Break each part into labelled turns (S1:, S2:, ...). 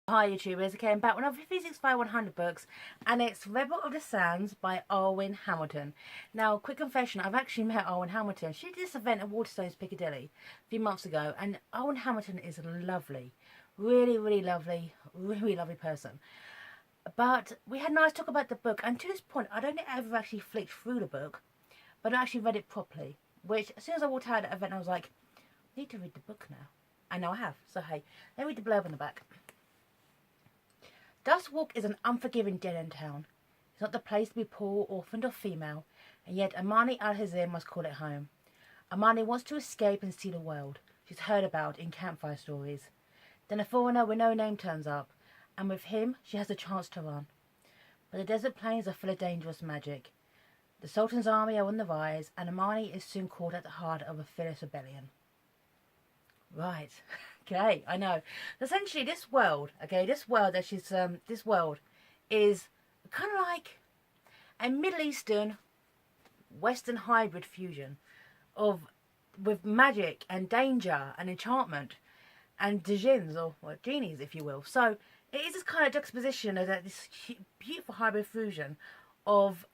S1: Hi YouTubers, okay, I'm back with another Physics 100 books, and it's Rebel of the Sands by Alwyn Hamilton. Now, quick confession, I've actually met Alwyn Hamilton. She did this event at Waterstones Piccadilly a few months ago, and Alwyn Hamilton is lovely. Really lovely person. But we had a nice talk about the book, and to this point, I don't ever actually flicked through the book, but I actually read it properly. Which, as soon as I walked out of the event, I was like, I need to read the book now. And now I have. So hey, let me read the blurb on the back. Dust Walk is an unforgiving dead-end town. It's not the place to be poor, orphaned or female, and yet Amani Al-Hazir must call it home. Amani wants to escape and see the world she's heard about in campfire stories. Then a foreigner with no name turns up, and with him she has a chance to run. But the desert plains are full of dangerous magic. The Sultan's army are on the rise, and Amani is soon caught at the heart of a fierce rebellion. Right. Okay, I know. Essentially, this world that she's this world is kind of like a Middle Eastern Western hybrid fusion of with magic and danger and enchantment and djinns or genies, if you will. So it is this kind of juxtaposition of this beautiful hybrid fusion of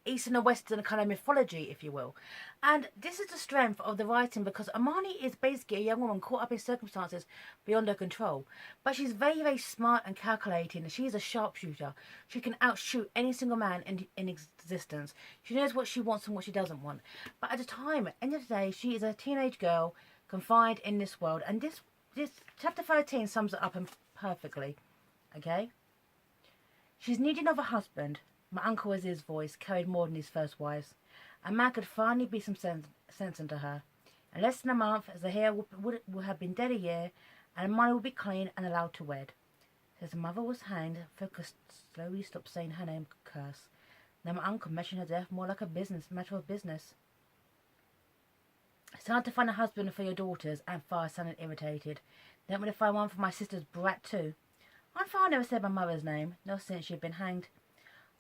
S1: Eastern and Western kind of mythology, if you will. And this is the strength of the writing, because Amani is basically a young woman caught up in circumstances beyond her control. But she's very smart and calculating. She's a sharpshooter. She can outshoot any single man in existence. She knows what she wants and what she doesn't want. But at the time, end of the day, she is a teenage girl confined in this world. And this chapter 13 sums it up perfectly. Okay? She's needing of a husband. My Uncle Aziz's voice carried more than his first wife's. A man could finally be some sense into her. In less than a month, Zahir would have been dead a year, and Amani would be clean and allowed to wed. As her mother was hanged, Focus slowly stopped saying her name curse. Now my uncle mentioned her death more like a matter of business. It's hard to find a husband for your daughters, and Far sounded irritated. Don't want to find one for my sister's brat too. Aunt Far never said my mother's name, not since she'd been hanged.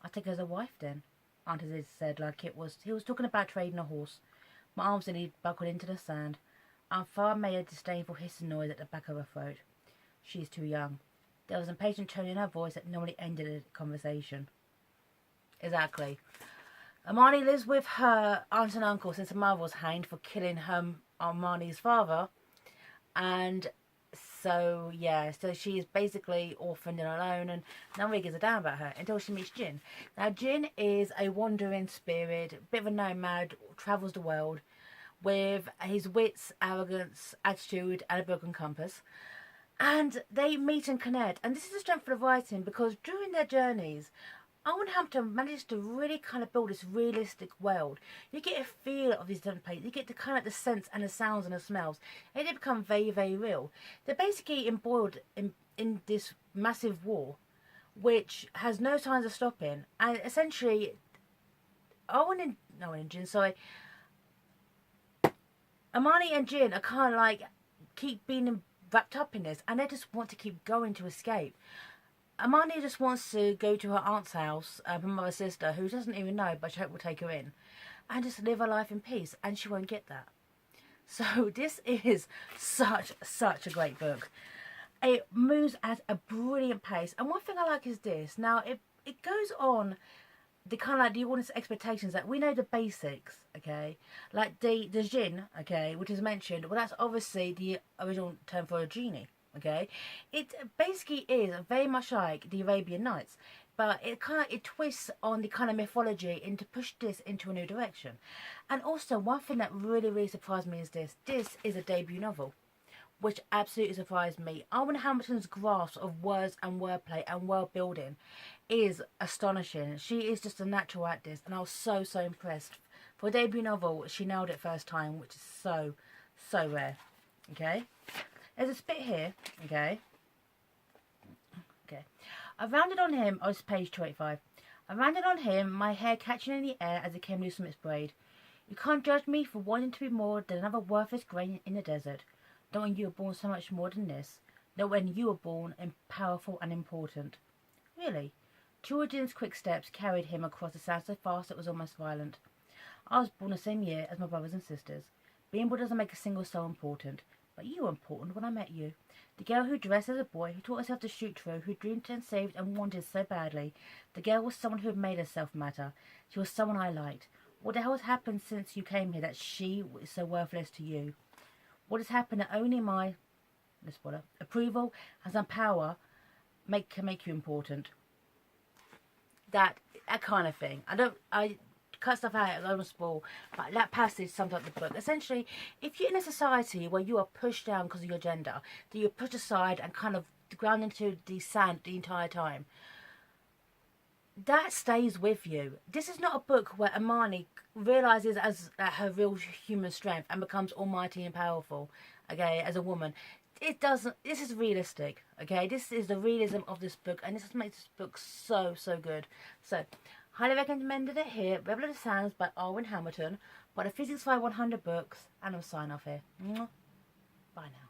S1: I'll take her as a wife then, Aunt Aziz said, like he was talking about trading a horse. My arms nearly buckled into the sand. Aunt Far made a disdainful hissing noise at the back of her throat. She's too young. There was an impatient tone in her voice that normally ended a conversation. Exactly. Amani lives with her aunt and uncle since her mother was hanged for killing Amani's father. And so, yeah, so she is basically orphaned and alone, and nobody gives a damn about her until she meets Jin. Now, Jin is a wandering spirit, a bit of a nomad, travels the world with his wits, arrogance, attitude, and a broken compass. And they meet and connect. And this is the strength of the writing, because during their journeys, Alwyn Hamilton managed to really kind of build this realistic world. You get a feel of these different places. You get the kind of the sense and the sounds and the smells. And they become very real. They're basically embroiled in this massive war, which has no signs of stopping. And essentially, Amani and Jin are kind of like keep being wrapped up in this, and they just want to keep going to escape. Amani just wants to go to her aunt's house, her mother's sister, who doesn't even know, but she hope will take her in, and just live her life in peace, and she won't get that. So this is such a great book. It moves at a brilliant pace, and one thing I like is this. Now, it goes on the kind of like the audience expectations that we know the basics, okay? Like the jinn, okay, which is mentioned, well, that's obviously the original term for a genie. Okay, it basically is very much like the Arabian Nights, but it twists on the kind of mythology and to push this into a new direction. And also, one thing that really surprised me is this is a debut novel, which absolutely surprised me. Alwyn Hamilton's grasp of words and wordplay and world building is astonishing. She is just a natural at this, and I was so impressed. For a debut novel, she nailed it first time, which is so rare. Okay. There's a spit here, okay. I rounded on him, oh, it's page 285. I rounded on him, my hair catching in the air as it came loose from its braid. You can't judge me for wanting to be more than another worthless grain in the desert. Not when you were born so much more than this. Not when you were born and powerful and important. Really? Georgian's quick steps carried him across the sand so fast it was almost violent. I was born the same year as my brothers and sisters. Being born doesn't make a single soul important. But you were important when I met you. The girl who dressed as a boy, who taught herself to shoot true, who dreamed and saved and wanted so badly. The girl was someone who had made herself matter. She was someone I liked. What the hell has happened since you came here that she is so worthless to you? What has happened that only my approval and some power can make you important? That kind of thing. I cut stuff out, I don't want to spoil, but that passage sums up the book. Essentially, if you're in a society where you are pushed down because of your gender, that you're pushed aside and kind of ground into the sand the entire time, that stays with you. This is not a book where Amani realizes as her real human strength and becomes almighty and powerful, okay, as a woman. It doesn't. This is realistic, okay. This is the realism of this book, and this makes this book so good. So, highly recommended it here. Rebel of the Sands by Alwyn Hamilton, by the Physics 5 100 books, and I'll sign off here. Bye now.